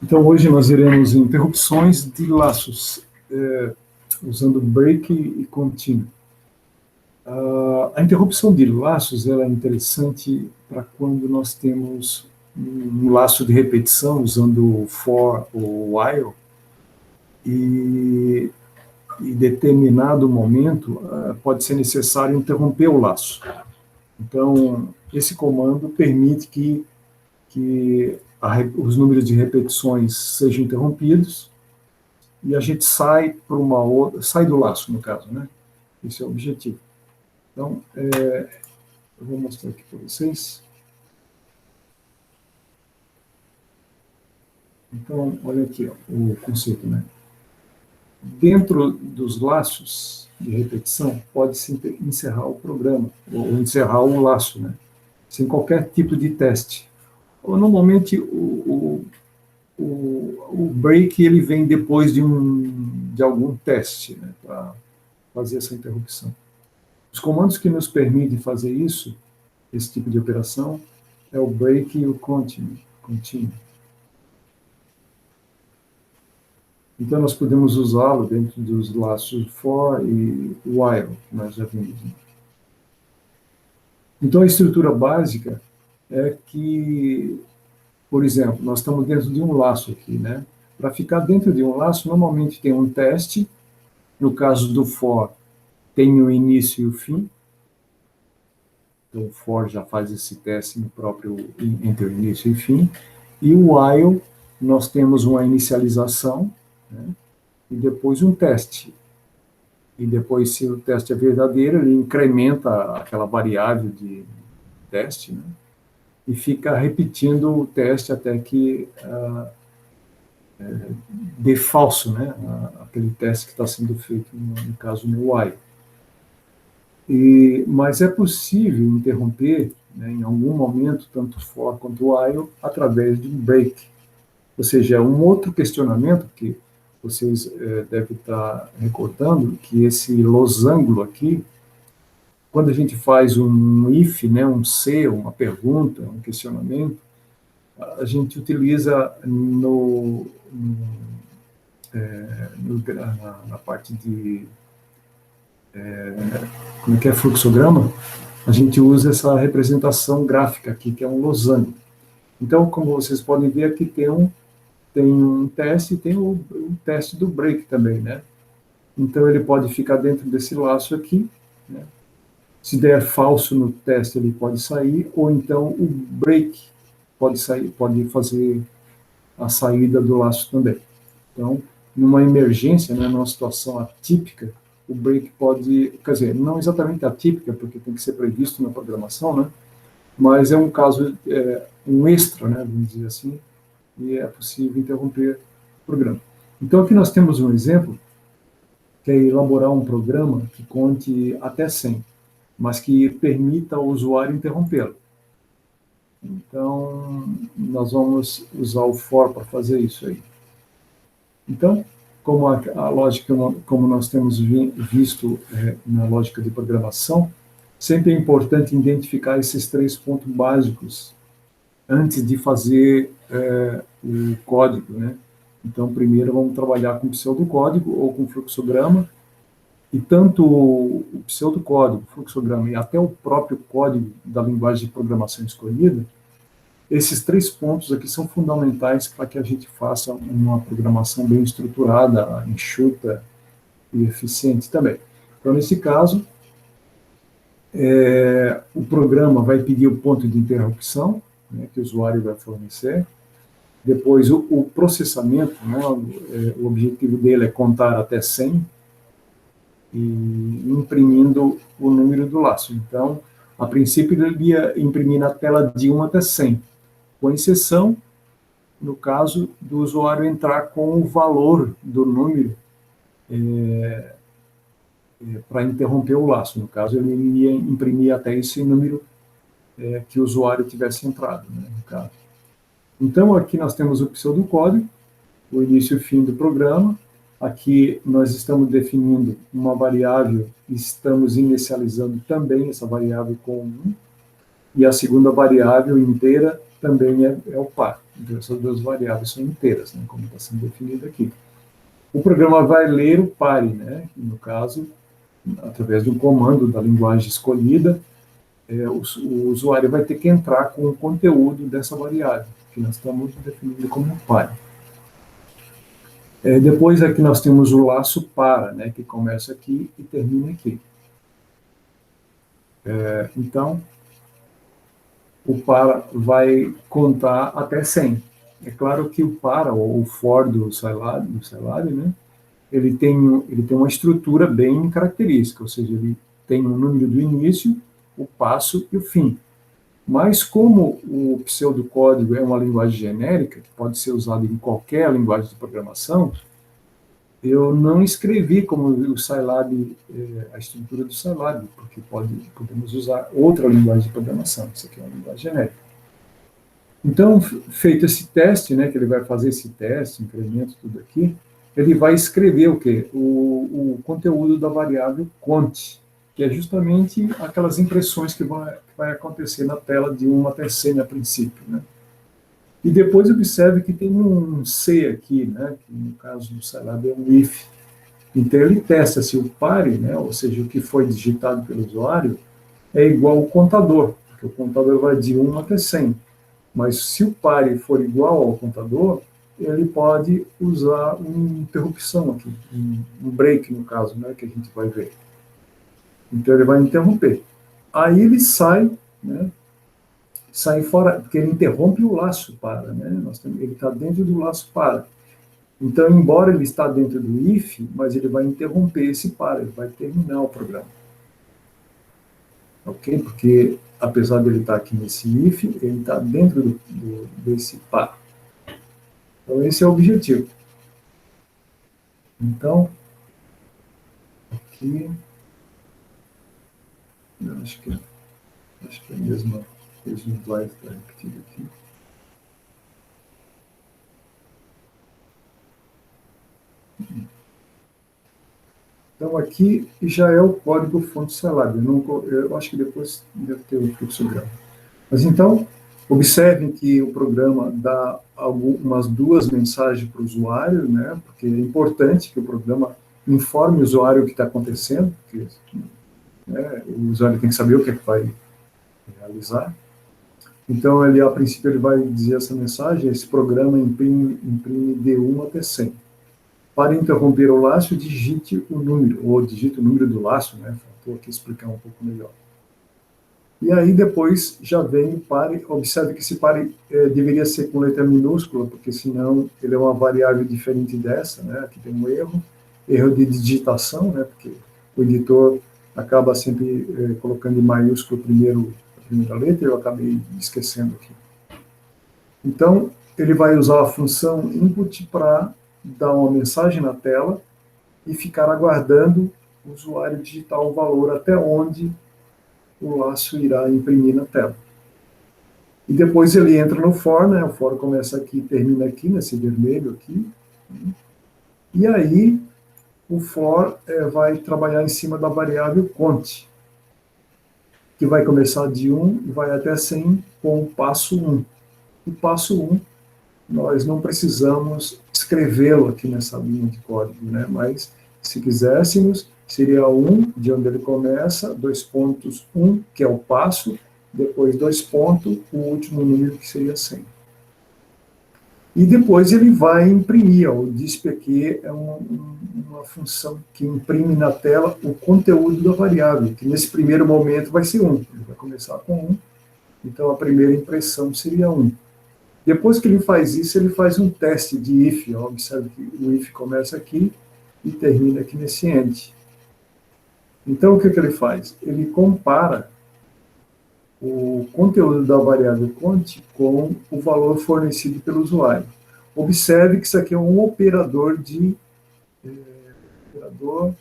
Então, hoje nós iremos interrupções de laços, usando break e contínuo. A interrupção de laços ela é interessante para quando nós temos um laço de repetição, usando for ou while, e em determinado momento pode ser necessário interromper o laço. Então, esse comando permite que os números de repetições sejam interrompidos e a gente sai para uma outra, sai do laço, no caso, né? Esse é o objetivo. Então, eu vou mostrar aqui para vocês. Então, olha aqui, ó, o conceito, né? Dentro dos laços de repetição, pode-se encerrar o programa, ou encerrar o laço, né? Sem qualquer tipo de teste. Normalmente, o break ele vem depois de algum teste, né, para fazer essa interrupção. Os comandos que nos permitem fazer isso, esse tipo de operação, é o break e o continue. Então, nós podemos usá-lo dentro dos laços for e while, que nós já vimos. Então, a estrutura básica é que, por exemplo, nós estamos dentro de um laço aqui, né? Para ficar dentro de um laço, normalmente tem um teste. No caso do for, tem o início e o fim. Então, o for já faz esse teste no próprio, entre o início e o fim. E o while, nós temos uma inicialização, né? E depois um teste. E depois, se o teste é verdadeiro, ele incrementa aquela variável de teste, né? E fica repetindo o teste até que dê falso, né? Aquele teste que está sendo feito, no caso, no while. Mas é possível interromper, né, em algum momento, tanto for quanto while, através de um break. Ou seja, é um outro questionamento que vocês devem estar recordando, que esse losango aqui, quando a gente faz um if, né, um se, uma pergunta, um questionamento, a gente utiliza na parte de como é que é fluxograma, a gente usa essa representação gráfica aqui, que é um losango. Então, como vocês podem ver, aqui tem um teste e tem o teste do break também, né? Então, ele pode ficar dentro desse laço aqui, né? Se der falso no teste, ele pode sair, ou então o break pode fazer a saída do laço também. Então, numa emergência, né, numa situação atípica, o break pode, quer dizer, não exatamente atípica, porque tem que ser previsto na programação, né? Mas é um caso, um extra, né, vamos dizer assim, e é possível interromper o programa. Então, aqui nós temos um exemplo, que é elaborar um programa que conte até 100, mas que permita ao usuário interrompê-lo. Então, nós vamos usar o for para fazer isso aí. Então, como a lógica, como nós temos visto na lógica de programação, sempre é importante identificar esses 3 pontos básicos antes de fazer o código, né? Então, primeiro vamos trabalhar com pseudocódigo ou com fluxograma, e tanto o pseudocódigo, o fluxograma e até o próprio código da linguagem de programação escolhida, esses 3 pontos aqui são fundamentais para que a gente faça uma programação bem estruturada, enxuta e eficiente também. Então, nesse caso, o programa vai pedir o ponto de interrupção, né, que o usuário vai fornecer. Depois, o processamento, né, o objetivo dele é contar até 100 e imprimindo o número do laço. Então, a princípio, ele ia imprimir na tela de 1 até 100, com exceção, no caso, do usuário entrar com o valor do número para interromper o laço. No caso, ele ia imprimir até esse número que o usuário tivesse entrado, né, no caso. Então, aqui nós temos o pseudocódigo, o início e o fim do programa. Aqui nós estamos definindo uma variável e estamos inicializando também essa variável com 1. E a segunda variável inteira também é o par. Então, essas duas variáveis são inteiras, né, como está sendo definido aqui. O programa vai ler o pare, né, no caso, através do comando da linguagem escolhida, o usuário vai ter que entrar com o conteúdo dessa variável, que nós estamos definindo como pare. Depois aqui nós temos o laço para, né, que começa aqui e termina aqui. Então, o para vai contar até 100. É claro que o para, ou o for do Scilab, né, ele tem uma estrutura bem característica, ou seja, ele tem um número do início, o passo e o fim. Mas como o pseudocódigo é uma linguagem genérica, que pode ser usada em qualquer linguagem de programação, eu não escrevi como o Scilab, a estrutura do Scilab, porque podemos usar outra linguagem de programação. Isso aqui é uma linguagem genérica. Então, feito esse teste, né, que ele vai fazer esse teste, incremento, tudo aqui, ele vai escrever o quê? O conteúdo da variável cont, que é justamente aquelas impressões que vai acontecer na tela de 1 até 100 a princípio, né? E depois observe que tem um C aqui, né, que no caso do Scilab é um if. Então ele testa se o pare, né, ou seja, o que foi digitado pelo usuário, é igual ao contador, porque o contador vai de 1 até 100. Mas se o pare for igual ao contador, ele pode usar uma interrupção aqui, um break, no caso, né, que a gente vai ver. Então ele vai interromper. Aí ele sai, né, sai fora, porque ele interrompe o laço para, né, ele está dentro do laço para. Então, embora ele está dentro do if, mas ele vai interromper esse para, ele vai terminar o programa. Ok? Porque, apesar de ele estar aqui nesse if, ele está dentro desse para. Então, esse é o objetivo. Então, aqui, eu acho que é a mesma slide está repetida aqui. Então, aqui já é o código fonte Scilab. Eu acho que depois deve ter um fluxograma. Mas, então, observem que o programa dá umas 2 mensagens para o usuário, né, porque é importante que o programa informe o usuário o que está acontecendo, porque, né, o usuário tem que saber o que é que vai realizar. Então, a princípio, ele vai dizer essa mensagem: esse programa imprime de 1 até 100. Para interromper o laço, digite o número, ou digite o número do laço, né? Faltou aqui explicar um pouco melhor. E aí depois já vem o pare. Observe que esse pare deveria ser com letra minúscula, porque senão ele é uma variável diferente dessa, né? Aqui tem um erro de digitação, né? Porque o editor acaba sempre colocando em maiúsculo a primeira letra, eu acabei esquecendo aqui. Então, ele vai usar a função input para dar uma mensagem na tela e ficar aguardando o usuário digitar o valor até onde o laço irá imprimir na tela. E depois ele entra no for, né? O for começa aqui e termina aqui, nesse vermelho aqui. E aí o for vai trabalhar em cima da variável cont, que vai começar de 1 e vai até 100 com o passo 1. O passo 1, nós não precisamos escrevê-lo aqui nessa linha de código, né? Mas, se quiséssemos, seria 1, de onde ele começa, 2 pontos, 1, que é o passo, depois 2 pontos, o último número, que seria 100. E depois ele vai imprimir, o dispq é uma função que imprime na tela o conteúdo da variável, que nesse primeiro momento vai ser 1, ele vai começar com 1, então a primeira impressão seria 1. Depois que ele faz isso, ele faz um teste de if. Observe que o if começa aqui e termina aqui nesse end. Então, o que ele faz? Ele compara o conteúdo da variável cont com o valor fornecido pelo usuário. Observe que isso aqui é um operador de... como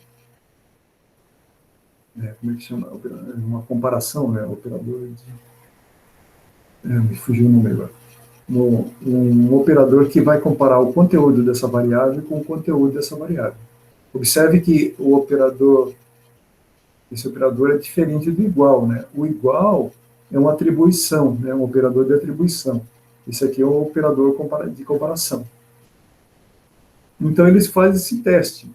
é que chama? Uma comparação, né? Operador de... me fugiu o nome agora. Um operador que vai comparar o conteúdo dessa variável com o conteúdo dessa variável. Observe que esse operador é diferente do igual, né? O igual é uma atribuição, né? Um operador de atribuição. Esse aqui é o operador de comparação. Então, eles fazem esse teste.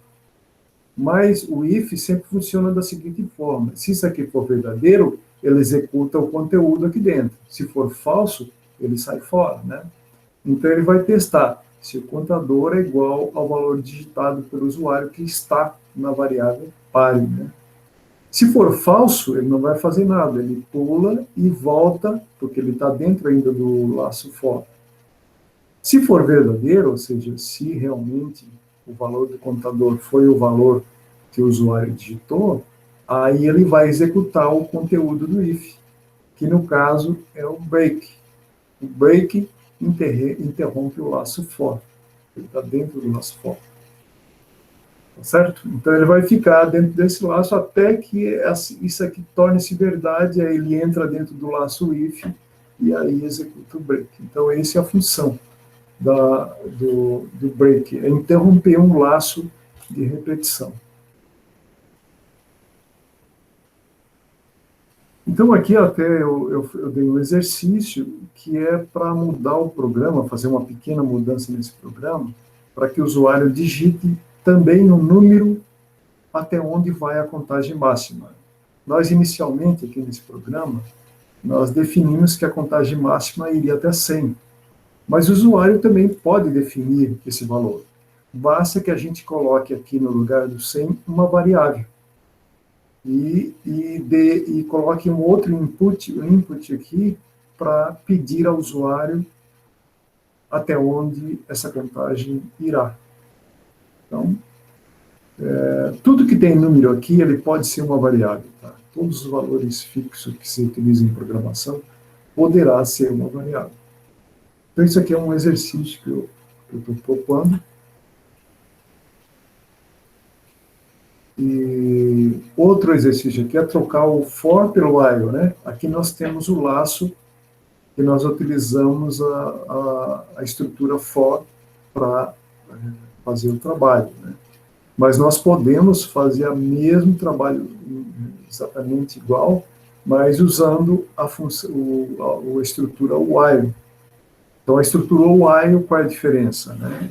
Mas o if sempre funciona da seguinte forma: se isso aqui for verdadeiro, ele executa o conteúdo aqui dentro. Se for falso, ele sai fora, né? Então, ele vai testar se o contador é igual ao valor digitado pelo usuário que está na variável pare, né? Se for falso, ele não vai fazer nada, ele pula e volta, porque ele está dentro ainda do laço for. Se for verdadeiro, ou seja, se realmente o valor do contador foi o valor que o usuário digitou, aí ele vai executar o conteúdo do if, que no caso é o break. O break interrompe o laço for. Ele está dentro do laço for. Tá certo? Então ele vai ficar dentro desse laço até que isso aqui torne-se verdade, aí ele entra dentro do laço if e aí executa o break. Então essa é a função do break, é interromper um laço de repetição. Então aqui até eu dei um exercício que é para mudar o programa, fazer uma pequena mudança nesse programa, para que o usuário digite também um número até onde vai a contagem máxima. Nós, inicialmente, aqui nesse programa, nós definimos que a contagem máxima iria até 100. Mas o usuário também pode definir esse valor. Basta que a gente coloque aqui no lugar do 100 uma variável. E coloque um outro input aqui para pedir ao usuário até onde essa contagem irá. Então, tudo que tem número aqui, ele pode ser uma variável. Tá? Todos os valores fixos que se utilizam em programação poderá ser uma variável. Então, isso aqui é um exercício que eu estou propondo. E outro exercício aqui é trocar o for pelo while, né? Aqui nós temos o laço que nós utilizamos a estrutura for para fazer o trabalho, né? Mas nós podemos fazer o mesmo trabalho exatamente igual, mas usando a estrutura while. Então, a estrutura while, qual é a diferença, né?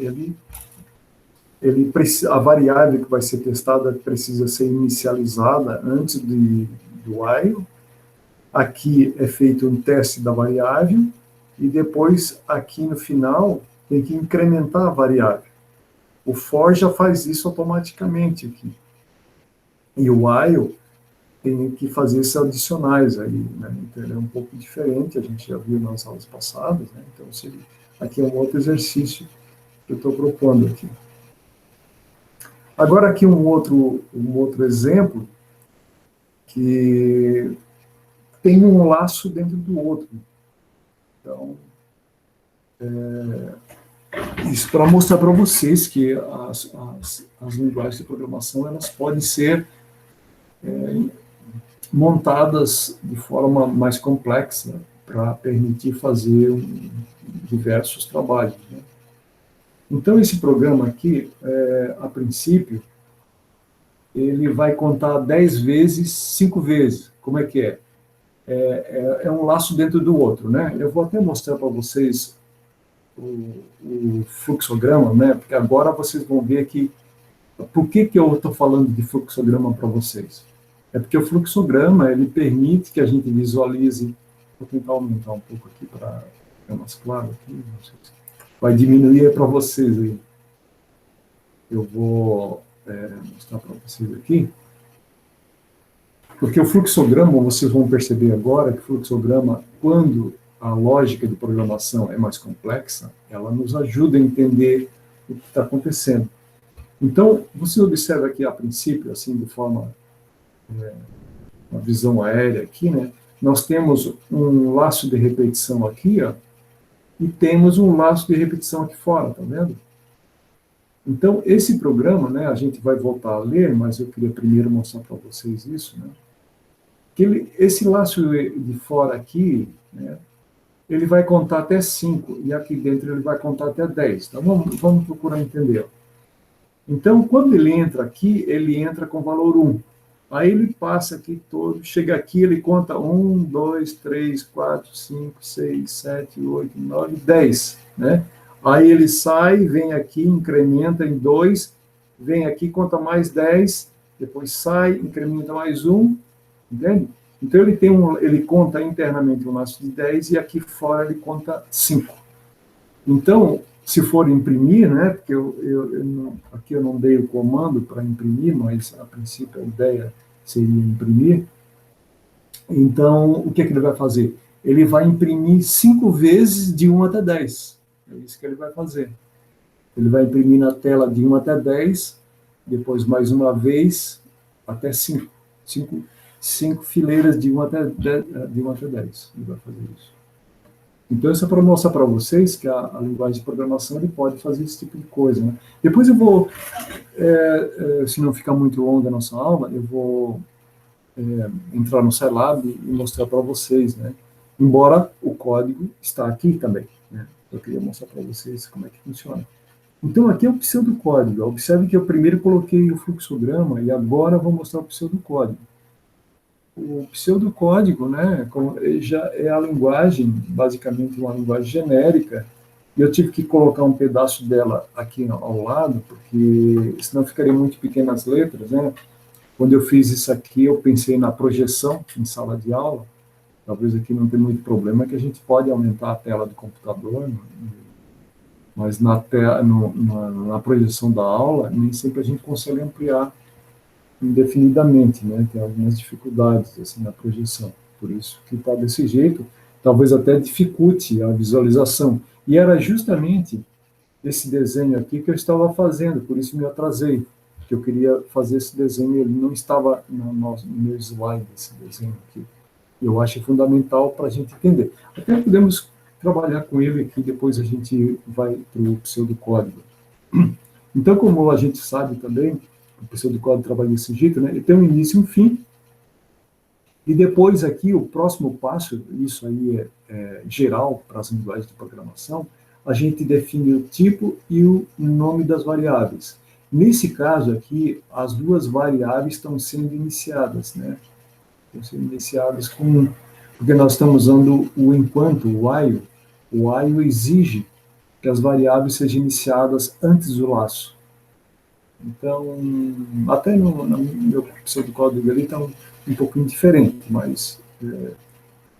A variável que vai ser testada precisa ser inicializada antes do while. Aqui é feito um teste da variável e depois, aqui no final, tem que incrementar a variável. O for já faz isso automaticamente aqui. E o while tem que fazer esses adicionais aí, né? Então, ele é um pouco diferente, a gente já viu nas aulas passadas, né? Então, aqui é um outro exercício que eu estou propondo aqui. Agora aqui um outro exemplo que tem um laço dentro do outro. Então, isso para mostrar para vocês que as linguagens de programação elas podem ser montadas de forma mais complexa para permitir fazer diversos trabalhos, né? Então, esse programa aqui, a princípio, ele vai contar 10 vezes, 5 vezes. Como é que é? É um laço dentro do outro, né? Eu vou até mostrar para vocês o fluxograma, né? Porque agora vocês vão ver que... Por que eu estou falando de fluxograma para vocês? É porque o fluxograma, ele permite que a gente visualize... Vou tentar aumentar um pouco aqui para ficar mais claro aqui, não sei se vai diminuir para vocês aí. Eu vou mostrar para vocês aqui. Porque o fluxograma, vocês vão perceber agora que o fluxograma, quando a lógica de programação é mais complexa, ela nos ajuda a entender o que está acontecendo. Então, você observa aqui a princípio, assim, de forma, uma visão aérea aqui, né? Nós temos um laço de repetição aqui, ó, e temos um laço de repetição aqui fora, tá vendo? Então, esse programa, né, a gente vai voltar a ler, mas eu queria primeiro mostrar para vocês isso, né? Que esse laço de fora aqui, né, ele vai contar até 5, e aqui dentro ele vai contar até 10. Então, vamos procurar entender. Então, quando ele entra aqui, ele entra com valor 1. Aí ele passa aqui todo, chega aqui, ele conta 1, 2, 3, 4, 5, 6, 7, 8, 9, 10, né? Aí ele sai, vem aqui, incrementa em 2, vem aqui, conta mais 10, depois sai, incrementa mais 1, entende? Então ele conta internamente um laço de 10 e aqui fora ele conta 5. Então, se for imprimir, né, porque aqui eu não dei o comando para imprimir, mas a princípio a ideia seria imprimir. Então, o que ele vai fazer? Ele vai imprimir 5 vezes de 1 até 10. É isso que ele vai fazer. Ele vai imprimir na tela de 1 até 10, depois mais uma vez até 5. 5 fileiras de 1 até 10, de 1 até 10. Ele vai fazer isso. Então, isso é para mostrar para vocês que a linguagem de programação ele pode fazer esse tipo de coisa. Né? Depois eu vou, se não ficar muito longa a nossa aula, eu vou entrar no Scilab e mostrar para vocês, né? Embora o código está aqui também. Né? Eu queria mostrar para vocês como é que funciona. Então, aqui é o pseudocódigo. Observe que eu primeiro coloquei o fluxograma e agora vou mostrar o pseudocódigo. O pseudocódigo, né, já é a linguagem, basicamente uma linguagem genérica, e eu tive que colocar um pedaço dela aqui ao lado, porque senão ficaria muito pequenas letras, né? Quando eu fiz isso aqui, eu pensei na projeção em sala de aula, talvez aqui não tenha muito problema, que a gente pode aumentar a tela do computador, mas na projeção da aula, nem sempre a gente consegue ampliar indefinidamente, né? Tem algumas dificuldades assim na projeção, por isso que está desse jeito, talvez até dificulte a visualização. E era justamente esse desenho aqui que eu estava fazendo, por isso me atrasei, que eu queria fazer esse desenho, ele não estava no meu slide, esse desenho aqui. Eu acho fundamental para a gente entender. Até podemos trabalhar com ele aqui, depois a gente vai para o pseudocódigo. Então, como a gente sabe também, o pseudocódigo trabalha desse jeito, né? Ele tem um início e um fim, e depois aqui, o próximo passo, isso aí é geral para as linguagens de programação, a gente define o tipo e o nome das variáveis. Nesse caso aqui, as duas variáveis estão sendo iniciadas, né? Estão sendo iniciadas porque nós estamos usando o enquanto, o while. O while exige que as variáveis sejam iniciadas antes do laço. Então, até no meu pseudocódigo ali está um pouquinho diferente, mas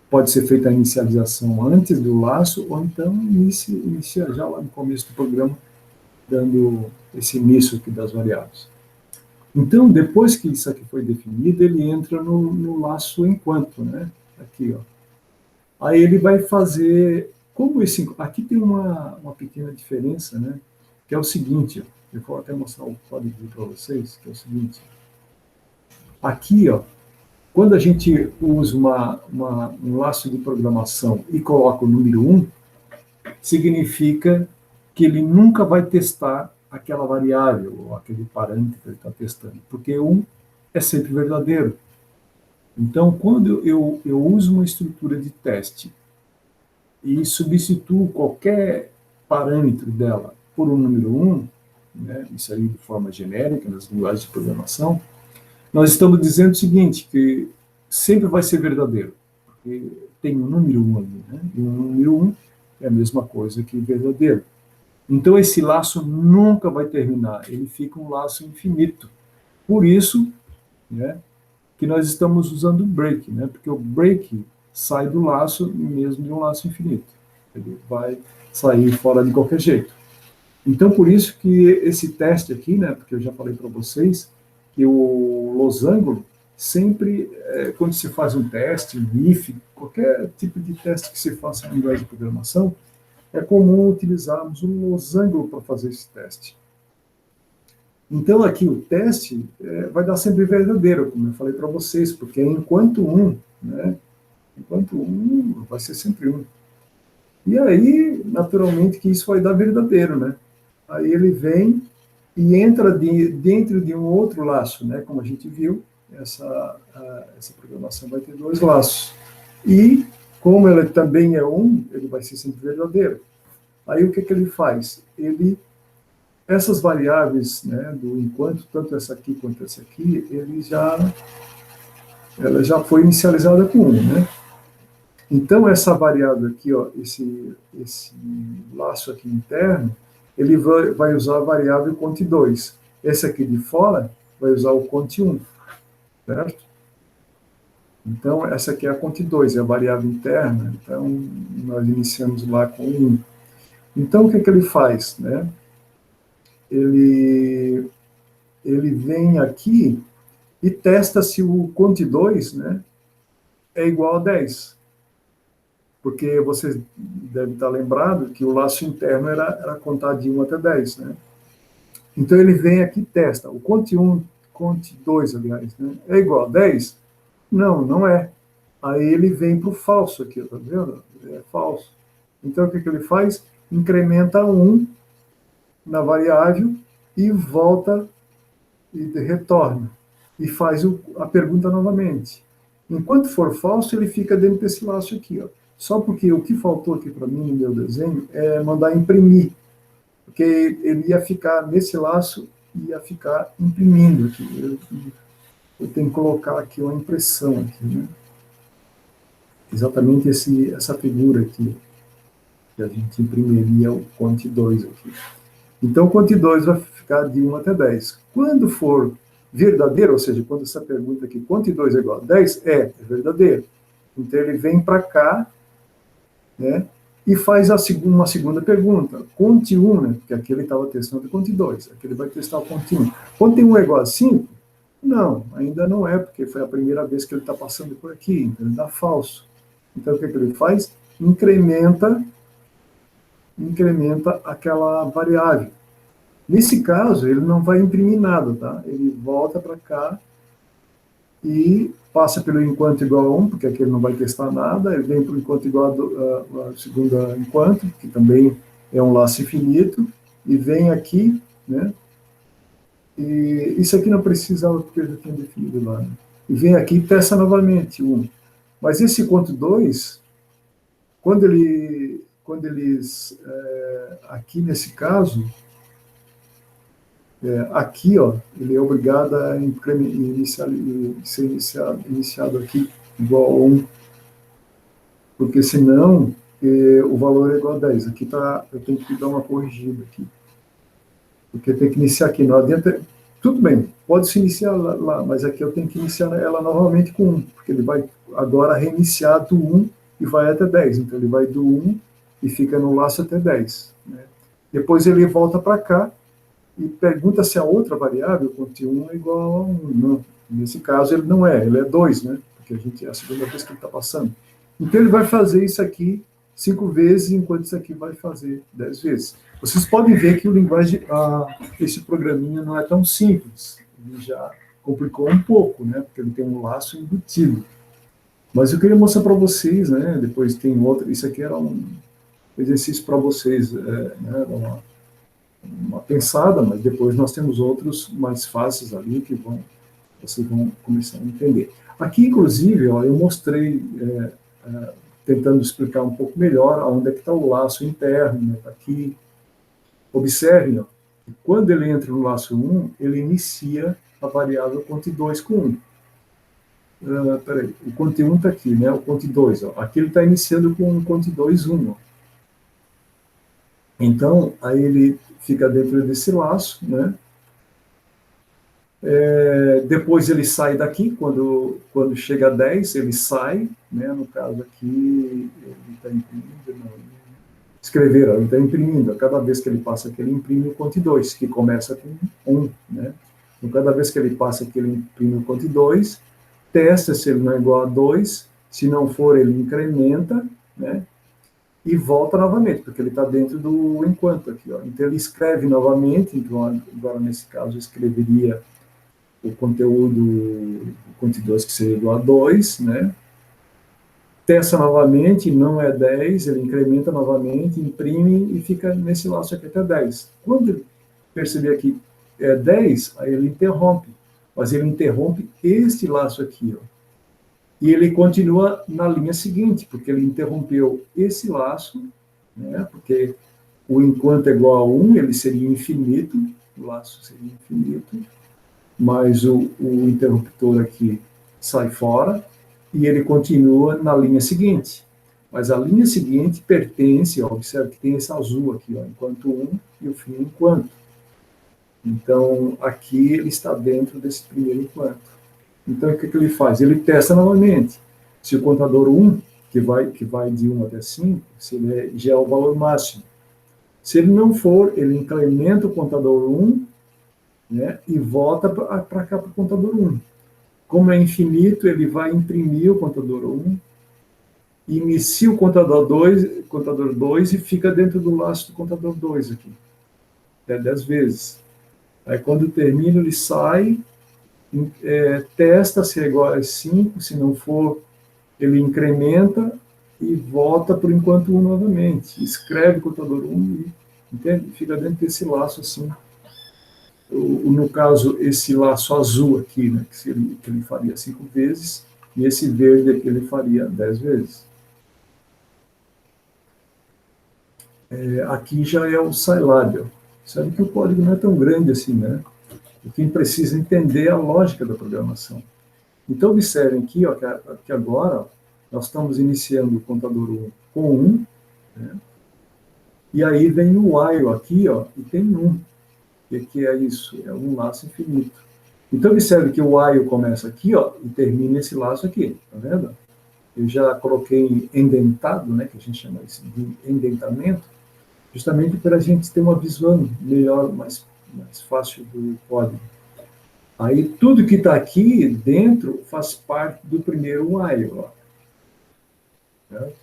pode ser feita a inicialização antes do laço, ou então inicia já lá no começo do programa, dando esse início aqui das variáveis. Então, depois que isso aqui foi definido, ele entra no laço enquanto, né? Aqui, ó. Aí ele vai fazer, aqui tem uma pequena diferença, né? Que é o seguinte, ó. Eu vou até mostrar o código para vocês, que é o seguinte. Aqui, ó, quando a gente usa um laço de programação e coloca o número 1, significa que ele nunca vai testar aquela variável, ou aquele parâmetro que ele está testando, porque 1 é sempre verdadeiro. Então, quando eu uso uma estrutura de teste e substituo qualquer parâmetro dela por um número 1, né, isso aí de forma genérica, nas linguagens de programação, nós estamos dizendo o seguinte, que sempre vai ser verdadeiro, porque tem um número 1 ali, né? E um número 1 é a mesma coisa que verdadeiro. Então, esse laço nunca vai terminar, ele fica um laço infinito. Por isso, né, que nós estamos usando o break, né? Porque o break sai do laço mesmo de um laço infinito. Ele vai sair fora de qualquer jeito. Então, por isso que esse teste aqui, né, porque eu já falei para vocês, que o losango sempre, quando se faz um teste, um if, qualquer tipo de teste que se faça em linguagem de programação, é comum utilizarmos um losango para fazer esse teste. Então, aqui o teste vai dar sempre verdadeiro, como eu falei para vocês, porque enquanto 1, né, enquanto 1 vai ser sempre 1. E aí, naturalmente, que isso vai dar verdadeiro, né? Aí ele vem e entra dentro de um outro laço, né? Como a gente viu, essa programação vai ter 2 laços. E, como ele também é 1, ele vai ser sempre verdadeiro. Aí o que ele faz? Ele essas variáveis, né, do enquanto, tanto essa aqui quanto essa aqui, ela já foi inicializada com 1, né? Então, essa variável aqui, ó, esse laço aqui interno, ele vai usar a variável cont2. Esse aqui de fora vai usar o cont1, certo? Então, essa aqui é a cont2, é a variável interna. Então, nós iniciamos lá com 1. Então, o que ele faz, né? Ele vem aqui e testa se o cont2, né, é igual a 10. Porque você deve estar lembrado que o laço interno era contar de 1 até 10, né? Então ele vem aqui e testa. O cont1, cont2, aliás, né, é igual a 10? Não, não é. Aí ele vem para o falso aqui, tá vendo? É falso. Então o que ele faz? Incrementa 1 na variável e volta e retorna. E faz a pergunta novamente. Enquanto for falso, ele fica dentro desse laço aqui, ó. Só porque o que faltou aqui para mim no meu desenho é mandar imprimir, porque ele ia ficar nesse laço e ia ficar imprimindo aqui. Eu tenho que colocar aqui uma impressão aqui, né? Exatamente essa figura aqui, que a gente imprimiria o cont2 aqui. Então, o cont2 vai ficar de 1 até 10. Quando for verdadeiro, ou seja, quando essa pergunta aqui, cont2 é igual a 10, é verdadeiro. Então, ele vem para cá, né, e faz uma segunda pergunta, cont1, né, porque aqui ele estava testando cont2, aqui ele vai testar o cont1. Cont1 é igual a 5? Não, ainda não é, porque foi a primeira vez que ele está passando por aqui, então ele dá falso. Então, o que ele faz? Incrementa aquela variável. Nesse caso, ele não vai imprimir nada, tá? Ele volta para cá e passa pelo enquanto igual a 1, porque aqui ele não vai testar nada, ele vem para o enquanto igual a segunda enquanto, que também é um laço infinito, e vem aqui, né? E isso aqui não precisava, porque eu já tinha definido lá, né? E vem aqui e testa novamente 1. Mas esse enquanto 2, quando eles, aqui nesse caso, aqui, ó, ele é obrigado a ser iniciado aqui igual a 1, porque senão o valor é igual a 10. Aqui tá, eu tenho que dar uma corrigida aqui, porque tem que iniciar aqui, não adianta, tudo bem, pode se iniciar lá, mas aqui eu tenho que iniciar ela novamente com 1, porque ele vai agora reiniciar do 1 e vai até 10, então ele vai do 1 e fica no laço até 10, né? Depois ele volta para cá, e pergunta se a outra variável, cont1, é igual a 1. Não. Nesse caso, ele não é, ele é 2, né? Porque é a segunda vez que ele está passando. Então, ele vai fazer isso aqui 5 vezes, enquanto isso aqui vai fazer 10 vezes. Vocês podem ver que esse programinha não é tão simples. Ele já complicou um pouco, né? Porque ele tem um laço embutido. Mas eu queria mostrar para vocês, né? Depois tem outro. Isso aqui era um exercício para vocês, né? Uma pensada, mas depois nós temos outros mais fáceis ali que vocês vão começar a entender. Aqui, inclusive, ó, eu mostrei, tentando explicar um pouco melhor onde é que está o laço interno, né? Tá aqui. Observem, ó, que quando ele entra no laço 1, ele inicia a variável cont2 com 1. Peraí, o cont1 está aqui, né? O cont2, ó. Aqui ele está iniciando com um cont2 1, ó. Então, aí ele fica dentro desse laço, né? Depois ele sai daqui, quando chega a 10, ele sai, né? No caso aqui, ele está imprimindo, escrever, ele está imprimindo, a cada vez que ele passa aqui, ele imprime o cont2, que começa com 1, né? Então, cada vez que ele passa aqui, ele imprime o cont2, testa se ele não é igual a 2, se não for, ele incrementa, né? E volta novamente, porque ele está dentro do enquanto aqui, ó. Então ele escreve novamente, então agora nesse caso eu escreveria o conteúdo, o cont2 que seria igual a 2, né? Testa novamente, não é 10, ele incrementa novamente, imprime e fica nesse laço aqui até 10. Quando ele perceber que é 10, aí ele interrompe, mas ele interrompe este laço aqui, ó. E ele continua na linha seguinte, porque ele interrompeu esse laço, né? Porque o enquanto é igual a 1, ele seria infinito, o laço seria infinito, mas o interruptor aqui sai fora, e ele continua na linha seguinte. Mas a linha seguinte pertence, ó, observe que tem esse azul aqui, ó, enquanto 1 e o fim enquanto. Então, aqui ele está dentro desse primeiro enquanto. Então, o que ele faz? Ele testa novamente. Se o contador 1, que vai de 1 até 5, se ele já é o valor máximo. Se ele não for, ele incrementa o contador 1, né, e volta para cá para o contador 1. Como é infinito, ele vai imprimir o contador 1, inicia o contador 2 e fica dentro do laço do contador 2 aqui, até 10 vezes. Aí quando termina, ele sai, testa se é igual a 5, se não for, ele incrementa e volta por enquanto 1 novamente. Escreve o contador 1 e, entende? Fica dentro desse laço assim. No caso, esse laço azul aqui, né, que ele faria 5 vezes, e esse verde aqui ele faria 10 vezes. Aqui já é o Scilab. Sabe que o código não é tão grande assim, né? Quem precisa entender a lógica da programação. Então, observem aqui, ó, que agora ó, nós estamos iniciando o contador 1 com 1, né? E aí vem o while aqui, ó, e tem 1. O que é isso? É um laço infinito. Então, observe que o while começa aqui, ó, e termina esse laço aqui, tá vendo? Eu já coloquei indentado, né, que a gente chama isso de indentamento, justamente para a gente ter uma visão melhor, mais fácil do código. Aí, tudo que está aqui dentro faz parte do primeiro while. Ó. Certo?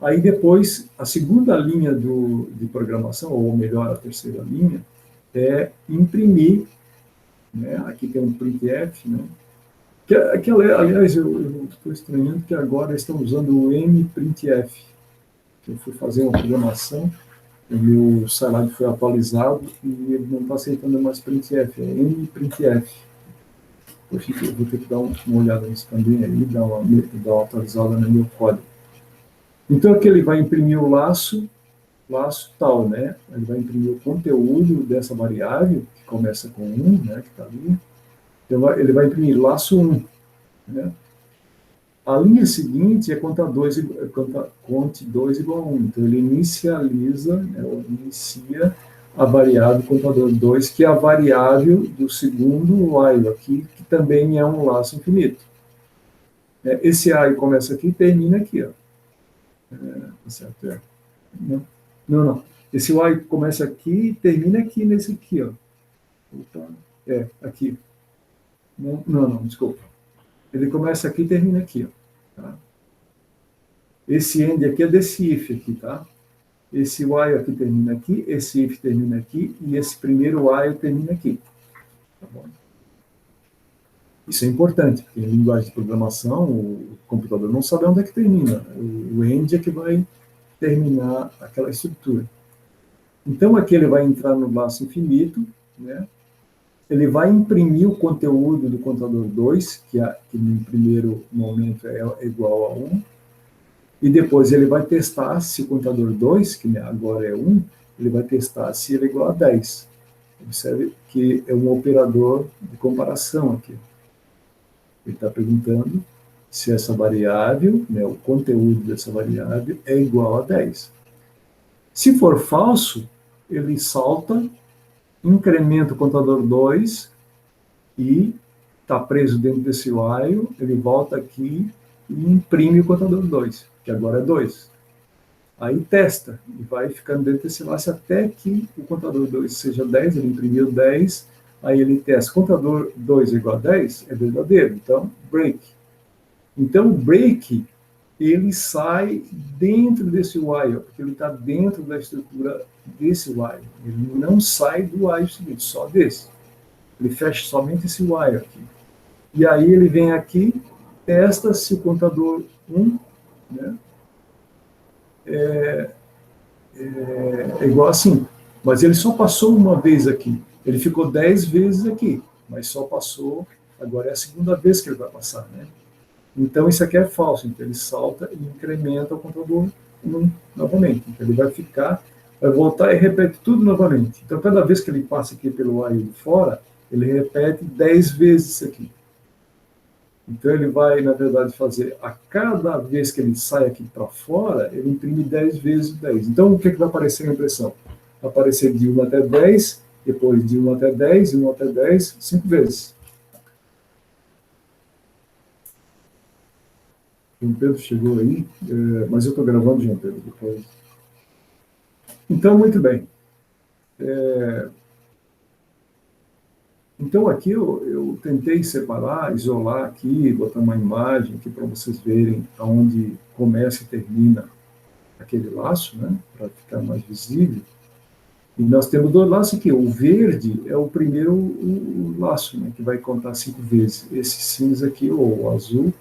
Aí, depois, a segunda linha de programação, ou melhor, a terceira linha, é imprimir. Né? Aqui tem um printf, né? Que, aliás, eu estou estranhando que agora estão usando o mprintf. Eu fui fazer uma programação, o meu Scilab foi atualizado e ele não está aceitando mais printf, é mprintf. Poxa, eu vou ter que dar uma olhada nisso também aí, dar uma atualizada no meu código. Então aqui ele vai imprimir o laço tal, né? Ele vai imprimir o conteúdo dessa variável, que começa com 1, né, que está ali. Então ele vai imprimir laço 1, né? A linha seguinte é conte 2 igual a 1. Então, ele inicializa, né, ou inicia a variável contador 2, que é a variável do segundo while aqui, que também é um laço infinito. Esse while começa aqui e termina aqui. Ó. Tá certo? Não. Esse while começa aqui e termina aqui nesse aqui. Ó. Opa. Aqui. Não, desculpa. Ele começa aqui e termina aqui. Ó. Tá? Esse end aqui é desse if aqui, tá? Esse while aqui termina aqui, esse if termina aqui, e esse primeiro while termina aqui. Tá bom? Isso é importante, porque em linguagem de programação, o computador não sabe onde é que termina. O end é que vai terminar aquela estrutura. Então, aqui ele vai entrar no laço infinito, né? Ele vai imprimir o conteúdo do contador 2, que no primeiro momento é igual a 1, e depois ele vai testar se o contador 2, que agora é 1, ele vai testar se ele é igual a 10. Observe que é um operador de comparação aqui. Ele está perguntando se essa variável, né, o conteúdo dessa variável, é igual a 10. Se for falso, ele salta, incrementa o contador 2 e está preso dentro desse while, ele volta aqui e imprime o contador 2, que agora é 2. Aí testa, e vai ficando dentro desse laço até que o contador 2 seja 10, ele imprimiu 10, aí ele testa, contador 2 é igual a 10, é verdadeiro, então break. Então o break, ele sai dentro desse while, porque ele está dentro da estrutura desse while, ele não sai do while seguinte, só desse. Ele fecha somente esse while aqui. E aí ele vem aqui, testa se o contador 1, né, é igual a 5. Mas ele só passou uma vez aqui. Ele ficou 10 vezes aqui, mas só passou, agora é a segunda vez que ele vai passar, né? Então isso aqui é falso, então ele salta e incrementa o contador 1 novamente. Então, ele vai ficar, vai voltar e repete tudo novamente. Então, cada vez que ele passa aqui pelo while de fora, ele repete 10 vezes isso aqui. Então, ele vai, na verdade, fazer a cada vez que ele sai aqui para fora, ele imprime 10 vezes 10. Então, o que, é que vai aparecer na impressão? Vai aparecer de 1 até 10, depois de 1 até 10, de 1 até 10, 5 vezes. João Pedro chegou aí, mas eu estou gravando, João Pedro, depois. Então, muito bem. Então, aqui eu tentei separar, isolar aqui, botar uma imagem aqui para vocês verem aonde começa e termina aquele laço, né, para ficar mais visível. E nós temos 2 laços aqui. O verde é o primeiro o laço, né, que vai contar 5 vezes. Esse cinza aqui, ou o azul,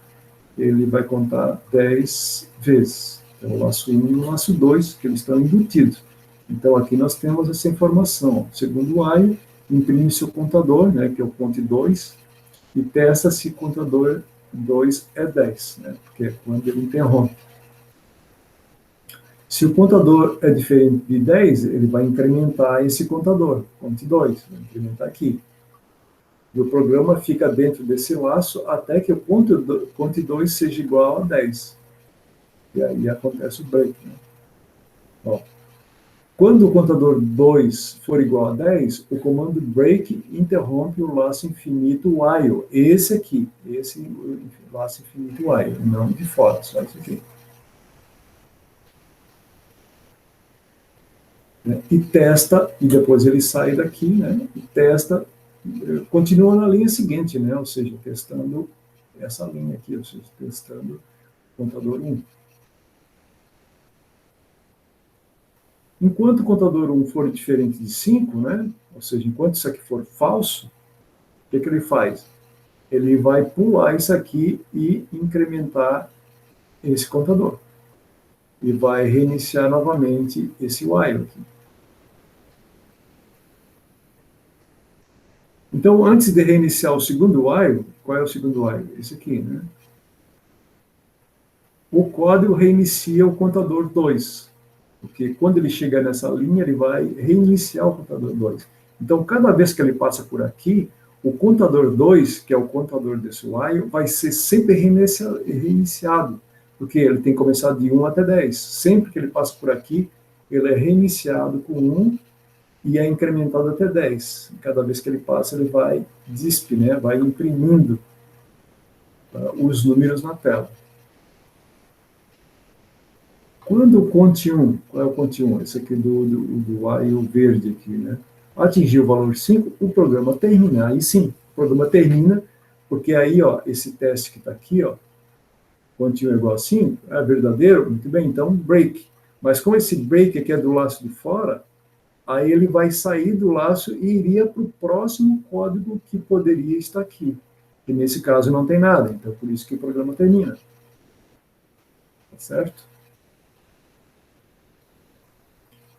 ele vai contar 10 vezes. Então, o laço 1 e o laço 2, que eles estão embutidos. Então, aqui nós temos essa informação. Segundo o while, imprime seu contador, né, que é o ponto 2, e testa se o contador 2 é 10, né, porque é quando ele interrompe. Se o contador é diferente de 10, ele vai incrementar esse contador, ponto 2, vai incrementar aqui. E o programa fica dentro desse laço até que o ponto 2 seja igual a 10. E aí acontece o break. Né? Ó, quando o contador 2 for igual a 10, o comando break interrompe o laço infinito while. Esse aqui, esse laço infinito while, não de fora, só isso aqui. E testa, e depois ele sai daqui, né, e testa, continua na linha seguinte, né, ou seja, testando essa linha aqui, ou seja, testando o contador 1. Enquanto o contador 1 for diferente de 5, né, ou seja, enquanto isso aqui for falso, o que ele faz? Ele vai pular isso aqui e incrementar esse contador. E vai reiniciar novamente esse while aqui. Então, antes de reiniciar o segundo while, qual é o segundo while? Esse aqui, né? O código reinicia o contador 2, porque quando ele chegar nessa linha, ele vai reiniciar o contador 2. Então, cada vez que ele passa por aqui, o contador 2, que é o contador desse while, vai ser sempre reiniciado, porque ele tem que começar de 1 até 10. Sempre que ele passa por aqui, ele é reiniciado com 1 e é incrementado até 10. Cada vez que ele passa, ele vai DISP, né? Vai imprimindo os números na tela. Quando o cont1, qual é o cont1? Esse aqui do while verde aqui, né? Atingir o valor 5, o programa termina. Aí sim, o programa termina, porque aí, ó, esse teste que está aqui, ó, cont1 é igual a 5, é verdadeiro? Muito bem, então break. Mas como esse break aqui é do laço de fora, aí ele vai sair do laço e iria para o próximo código que poderia estar aqui. Que nesse caso não tem nada, então por isso que o programa termina. Tá certo?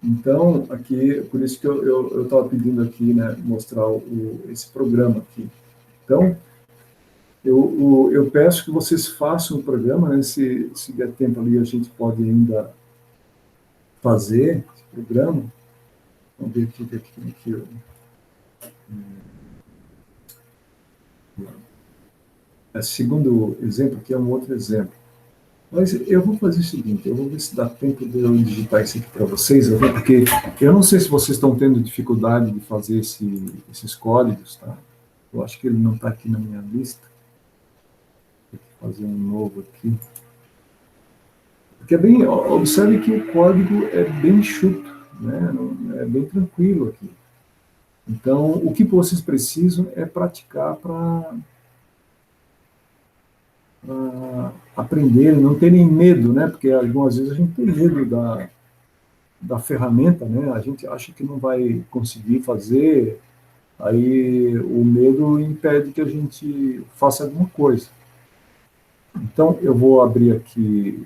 Então, aqui, por isso que eu estava pedindo aqui, né, mostrar esse programa aqui. Então, eu peço que vocês façam o programa, né, se der tempo ali, a gente pode ainda fazer esse programa. Vamos ver aqui o que tem aqui. Esse segundo exemplo aqui é um outro exemplo. Mas eu vou fazer o seguinte, eu vou ver se dá tempo de eu digitar isso aqui para vocês, porque eu não sei se vocês estão tendo dificuldade de fazer esses códigos, tá? Eu acho que ele não está aqui na minha lista. Vou fazer um novo aqui. Porque observe que o código é bem enxuto, né? É bem tranquilo aqui. Então, o que vocês precisam é praticar para aprender, não terem medo, né? Porque algumas vezes a gente tem medo da ferramenta, né? A gente acha que não vai conseguir fazer, aí o medo impede que a gente faça alguma coisa. Então, eu vou abrir aqui.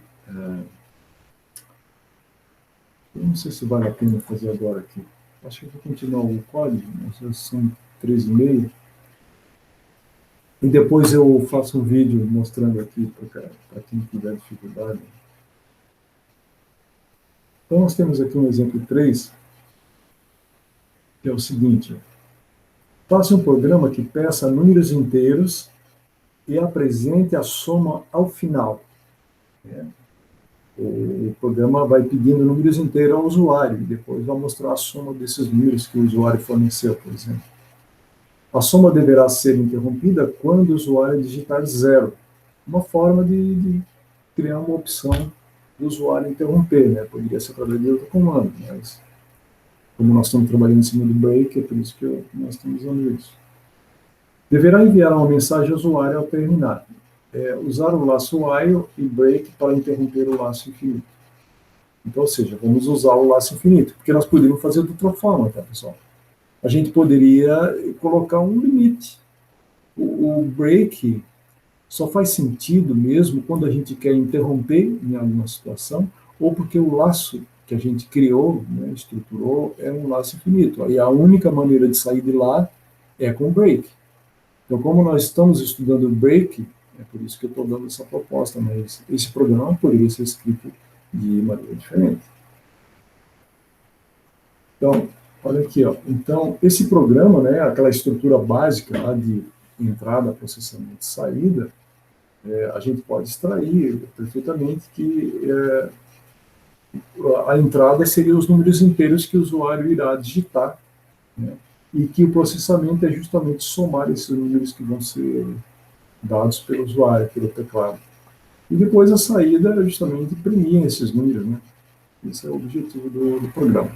Eu não sei se vale a pena fazer agora aqui. Acho que eu vou continuar o código, já são 13h30. E depois eu faço um vídeo mostrando aqui para quem tiver dificuldade. Então, nós temos aqui um exemplo 3, que é o seguinte: faça um programa que peça números inteiros e apresente a soma ao final. O programa vai pedindo números inteiros ao usuário, e depois vai mostrar a soma desses números que o usuário forneceu, por exemplo. A soma deverá ser interrompida quando o usuário digitar 0. Uma forma de criar uma opção do usuário interromper, né? Poderia ser através de outro comando, mas como nós estamos trabalhando em cima do break, é por isso que nós estamos usando isso. Deverá enviar uma mensagem ao usuário ao terminar. Usar o laço while e break para interromper o laço infinito. Então, ou seja, vamos usar o laço infinito, porque nós poderíamos fazer de outra forma, tá, pessoal? A gente poderia colocar um limite. O break só faz sentido mesmo quando a gente quer interromper em alguma situação, ou porque o laço que a gente criou, né, estruturou, é um laço infinito. Aí a única maneira de sair de lá é com break. Então, como nós estamos estudando break, é por isso que eu estou dando essa proposta, mas esse programa poderia ser escrito de maneira diferente. Então, olha aqui, ó. Então, esse programa, né, aquela estrutura básica lá de entrada, processamento e saída, a gente pode extrair perfeitamente que a entrada seria os números inteiros que o usuário irá digitar, né, e que o processamento é justamente somar esses números que vão ser dados pelo usuário, pelo teclado. E depois a saída é justamente imprimir esses números, né? Esse é o objetivo do programa.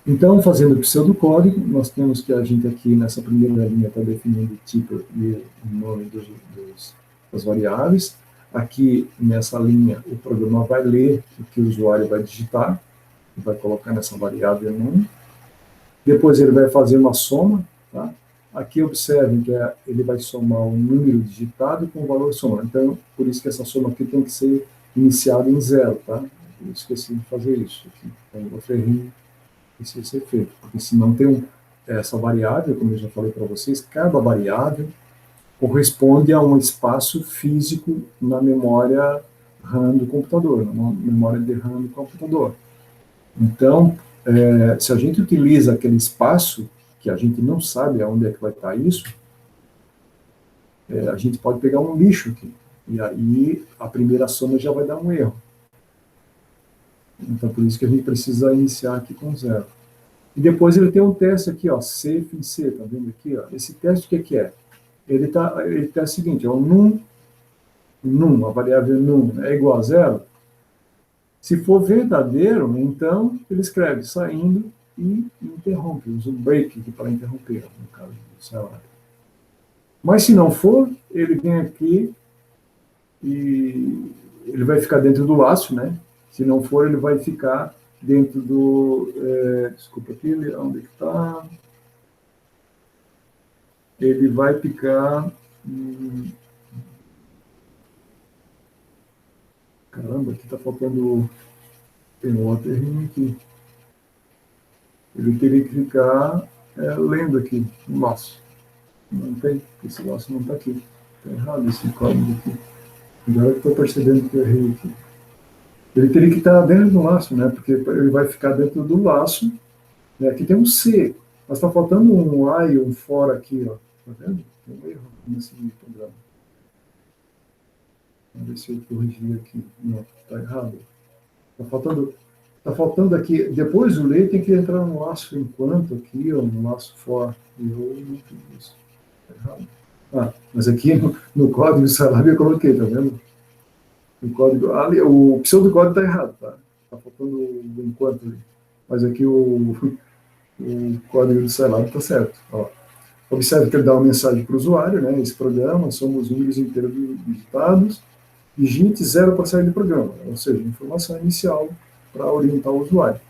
Então, fazendo o pseudocódigo, nós temos que a gente aqui nessa primeira linha está definindo o tipo e o nome das variáveis. Aqui nessa linha o programa vai ler o que o usuário vai digitar, e vai colocar nessa variável num. Depois ele vai fazer uma soma, tá? Aqui observem que ele vai somar um número digitado com o valor soma. Então, por isso que essa soma aqui tem que ser iniciada em 0, tá? Eu esqueci de fazer isso aqui. Então, eu ferrei esse ser feito, porque se não tem essa variável, como eu já falei para vocês, cada variável corresponde a um espaço físico na memória RAM do computador, na memória de RAM do computador. Então, se a gente utiliza aquele espaço, que a gente não sabe aonde é que vai estar isso, a gente pode pegar um lixo aqui, e aí a primeira soma já vai dar um erro. Então, por isso que a gente precisa iniciar aqui com 0. E depois ele tem um teste aqui, ó, safe in C, tá vendo aqui, ó? Esse teste, o que é? Ele tá o seguinte, ó, num, a variável num é igual a 0. Se for verdadeiro, então ele escreve saindo e interrompe, usa o break aqui para interromper, no caso do salário. Mas se não for, ele vem aqui e ele vai ficar dentro do laço, né? Se não for, ele vai ficar dentro do... desculpa aqui, onde que está? Ele vai ficar... caramba, aqui está faltando... tem um outro errinho aqui. Ele teria que ficar lendo aqui, no laço. Não tem, esse laço não está aqui. Está errado esse código aqui. Agora eu estou percebendo que eu errei aqui. Ele teria que estar dentro do laço, né? Porque ele vai ficar dentro do laço. Né? Aqui tem um C, mas está faltando um A e um for aqui, ó. Tá vendo? Tem um erro nesse programa. Vamos ver se eu corrigi aqui. Não, está errado. Está faltando aqui, depois do ler tem que entrar no laço enquanto aqui, ou no laço for. E eu não fiz isso. Está errado. Mas aqui no código do salário eu coloquei, tá vendo? O código, ali, o pseudocódigo está errado, tá? Está faltando o enquanto ali. Mas aqui o código do salário está certo. Ó. Observe que ele dá uma mensagem para o usuário, né? Esse programa, somos números inteiros digitados, digite 0 para sair do programa, ou seja, informação inicial para orientar o usuário.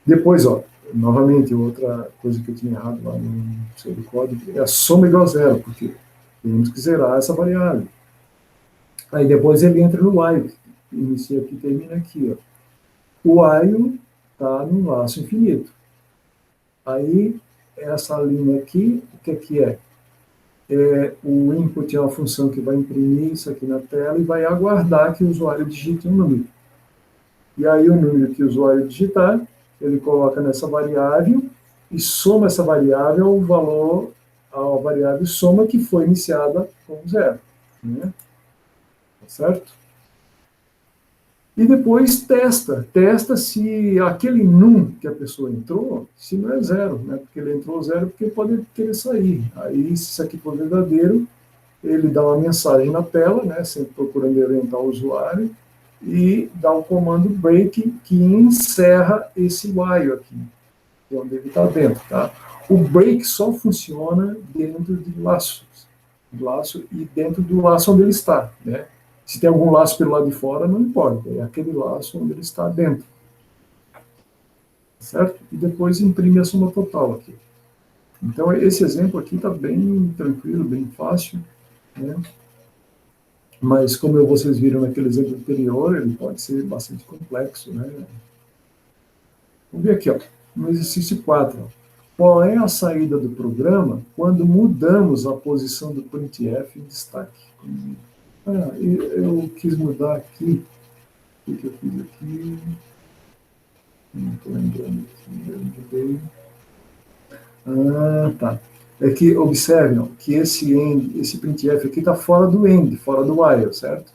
Depois, ó, novamente, outra coisa que eu tinha errado lá no pseudocódigo é a soma igual a 0, porque temos que zerar essa variável. Aí depois ele entra no while, inicia aqui e termina aqui. Ó. O while está no laço infinito. Aí, essa linha aqui, o que é? O input é uma função que vai imprimir isso aqui na tela e vai aguardar que o usuário digite um número. E aí o número que o usuário digitar, ele coloca nessa variável e soma essa variável ao valor, a variável soma que foi iniciada com 0. Né? Tá certo? E depois testa se aquele num que a pessoa entrou, se não é 0, né? Porque ele entrou 0 porque pode querer sair. Aí, se isso aqui for verdadeiro, ele dá uma mensagem na tela, né? Sempre procurando orientar o usuário, e dá o comando break que encerra esse while aqui, que é onde ele está dentro, tá? O break só funciona dentro de laço e dentro do laço onde ele está, né? Se tem algum laço pelo lado de fora, não importa, é aquele laço onde ele está dentro, certo? E depois imprime a soma total aqui. Então, esse exemplo aqui está bem tranquilo, bem fácil, né? Mas, como vocês viram naquele exemplo anterior, ele pode ser bastante complexo, né? Vamos ver aqui, ó, no exercício 4. Ó. Qual é a saída do programa quando mudamos a posição do printf em destaque? Eu quis mudar aqui. O que eu fiz aqui? Não estou lembrando aqui. Eu mudei. Tá. É que observem que esse printf aqui está fora do end, fora do while, certo?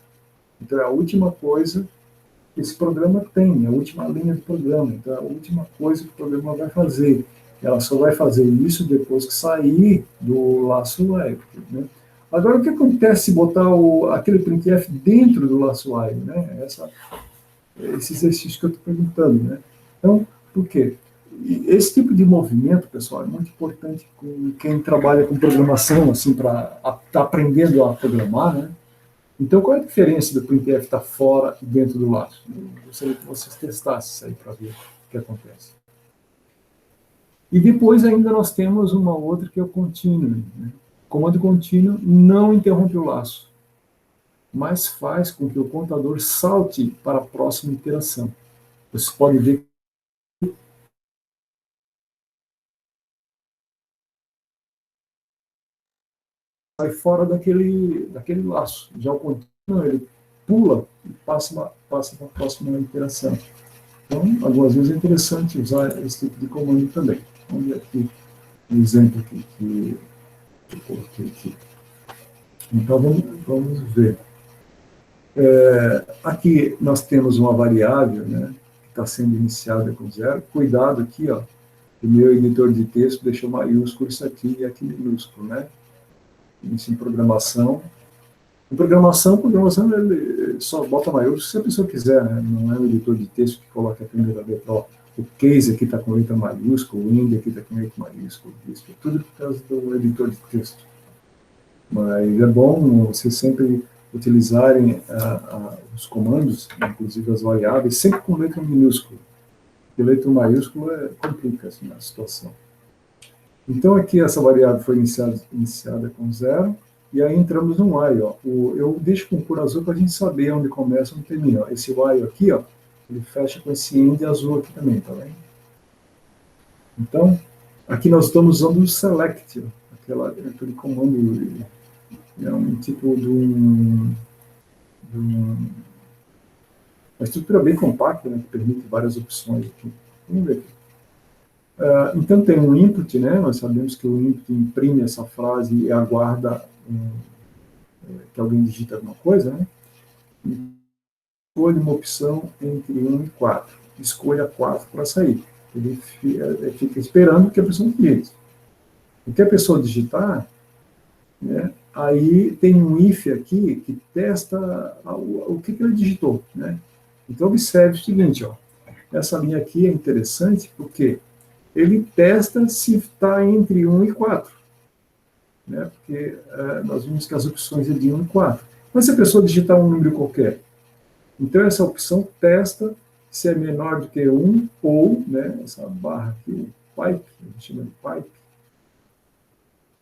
Então é a última coisa que esse programa tem, a última linha do programa. Então é a última coisa que o programa vai fazer. Ela só vai fazer isso depois que sair do laço while. Né? Agora, o que acontece se botar aquele printf dentro do laço while? Né? Esse exercício que eu estou perguntando. Né? Então, por quê? E esse tipo de movimento, pessoal, é muito importante com quem trabalha com programação, assim, para estar aprendendo a programar, né? Então, qual é a diferença do printf estar fora e dentro do laço? Eu gostaria que vocês testassem isso aí para ver o que acontece. E depois ainda nós temos uma outra que é o continue. Né? O comando continue não interrompe o laço, mas faz com que o contador salte para a próxima iteração. Vocês podem ver sai fora daquele laço. Já o contínuo, ele pula e passa para a próxima iteração. Então, algumas vezes é interessante usar esse tipo de comando também. Vamos ver aqui um exemplo aqui que eu coloquei aqui. Então, vamos ver. Aqui nós temos uma variável, né, que está sendo iniciada com 0. Cuidado aqui, ó, o meu editor de texto deixou maiúsculo isso aqui e aqui minúsculo, né? Isso em programação. Em programação ele só bota maiúsculo se a pessoa quiser, né? Não é um editor de texto que coloca a primeira letra. Ó, o case aqui está com letra maiúscula, o end aqui está com letra maiúscula, isso é tudo por causa do editor de texto. Mas é bom vocês sempre utilizarem os comandos, inclusive as variáveis, sempre com letra minúscula. Porque letra maiúscula complica assim, a situação. Então, aqui essa variável foi iniciada com 0, e aí entramos no while. Ó. Eu deixo com cor azul para a gente saber onde começa e onde termina. Ó. Esse while aqui, ó, ele fecha com esse end azul aqui também, tá vendo? Então, aqui nós estamos usando o select, ó, aquele comando, é um tipo de uma estrutura bem compacta, né, que permite várias opções aqui. Vamos ver aqui. Então tem um input, né? Nós sabemos que o input imprime essa frase e aguarda que alguém digite alguma coisa, né? Escolha uma opção entre 1 e 4. Escolha 4 para sair. Ele fica esperando que a pessoa digite. O que a pessoa digitar, né? Aí tem um if aqui que testa o que ele digitou, né? Então observe o seguinte, ó. Essa linha aqui é interessante porque ele testa se está entre 1 e 4. Né? Porque nós vimos que as opções é de 1 e 4. Mas se a pessoa digitar um número qualquer, então essa opção testa se é menor do que 1 ou, né, essa barra aqui, o pipe, a gente chama de pipe,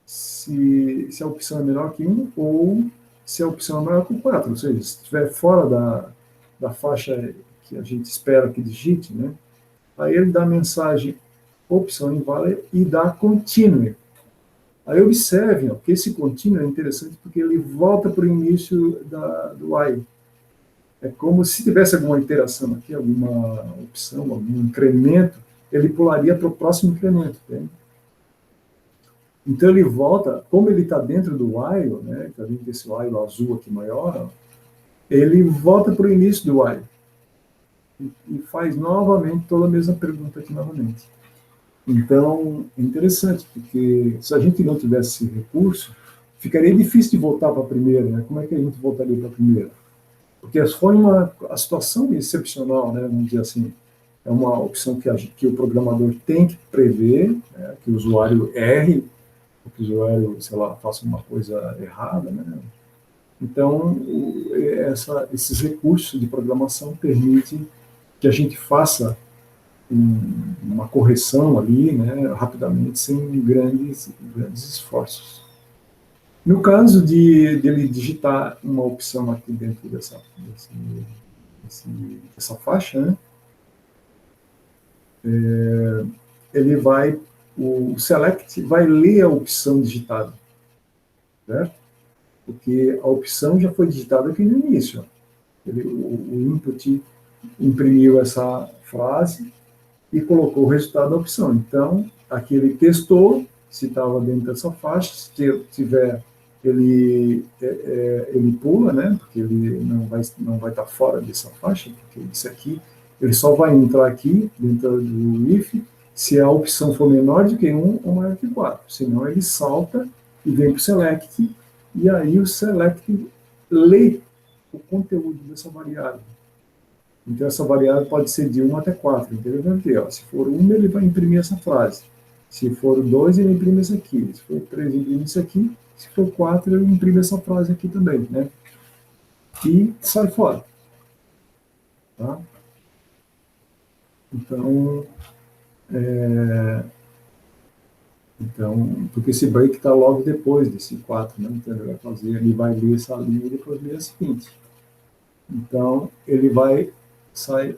se a opção é menor que 1 ou se a opção é maior que 4. Ou seja, se estiver fora da faixa que a gente espera que digite, né, aí ele dá a mensagem opção inválida e dá continue. Aí observem ó, que esse continue é interessante porque ele volta para o início do while. É como se tivesse alguma interação aqui, alguma opção, algum incremento, ele pularia para o próximo incremento. Entende? Então ele volta, como ele está dentro do while, né, está dentro desse while azul aqui maior, ó, ele volta para o início do while e faz novamente toda a mesma pergunta aqui novamente. Então, é interessante, porque se a gente não tivesse esse recurso, ficaria difícil de voltar para a primeira, né? Como é que a gente voltaria para a primeira? Porque foi a situação excepcional, né? Vamos dizer assim, é uma opção que o programador tem que prever, né? Que o usuário erre, que o usuário, sei lá, faça uma coisa errada, né? Então, esses recursos de programação permitem que a gente faça uma correção ali, né, rapidamente, sem grandes esforços. No caso de ele digitar uma opção aqui dentro dessa faixa, né, ele vai, o select vai ler a opção digitada, certo? Porque a opção já foi digitada aqui no início. O input imprimiu essa frase e colocou o resultado da opção. Então, aqui ele testou se estava dentro dessa faixa, se tiver, ele pula, né? Porque ele não vai estar fora dessa faixa, porque isso aqui, ele só vai entrar aqui dentro do if se a opção for menor do que 1 ou maior que 4. Senão ele salta e vem para o select, e aí o select lê o conteúdo dessa variável. Então, essa variável pode ser de 1 até 4. Então, ele vai ver, ó, se for 1, ele vai imprimir essa frase. Se for 2, ele imprime isso aqui. Se for 3, ele imprime isso aqui. Se for 4, ele imprime essa frase aqui também, né? E sai fora. Tá? Então, porque esse break está logo depois desse 4, né? Então, ele vai ler essa linha e depois ler a seguinte. Então, ele sai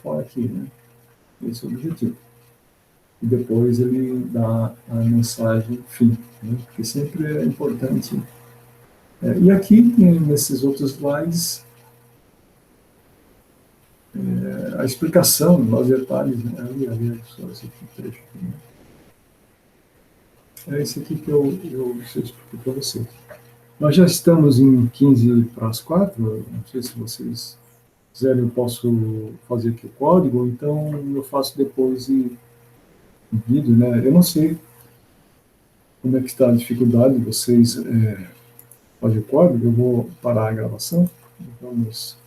fora aqui, né? Esse é o objetivo. E depois ele dá a mensagem fim, né? Porque sempre é importante. E aqui, nesses outros slides, a explicação, os detalhes, né? Ali, só esse aqui, trecho aqui, né? É esse aqui que eu expliquei para vocês. Nós já estamos em 15 para as 4, não sei se vocês quiserem, eu posso fazer aqui o código, ou então eu faço depois em vídeo, né? Eu não sei como é que está a dificuldade de vocês fazer o código, eu vou parar a gravação, vamos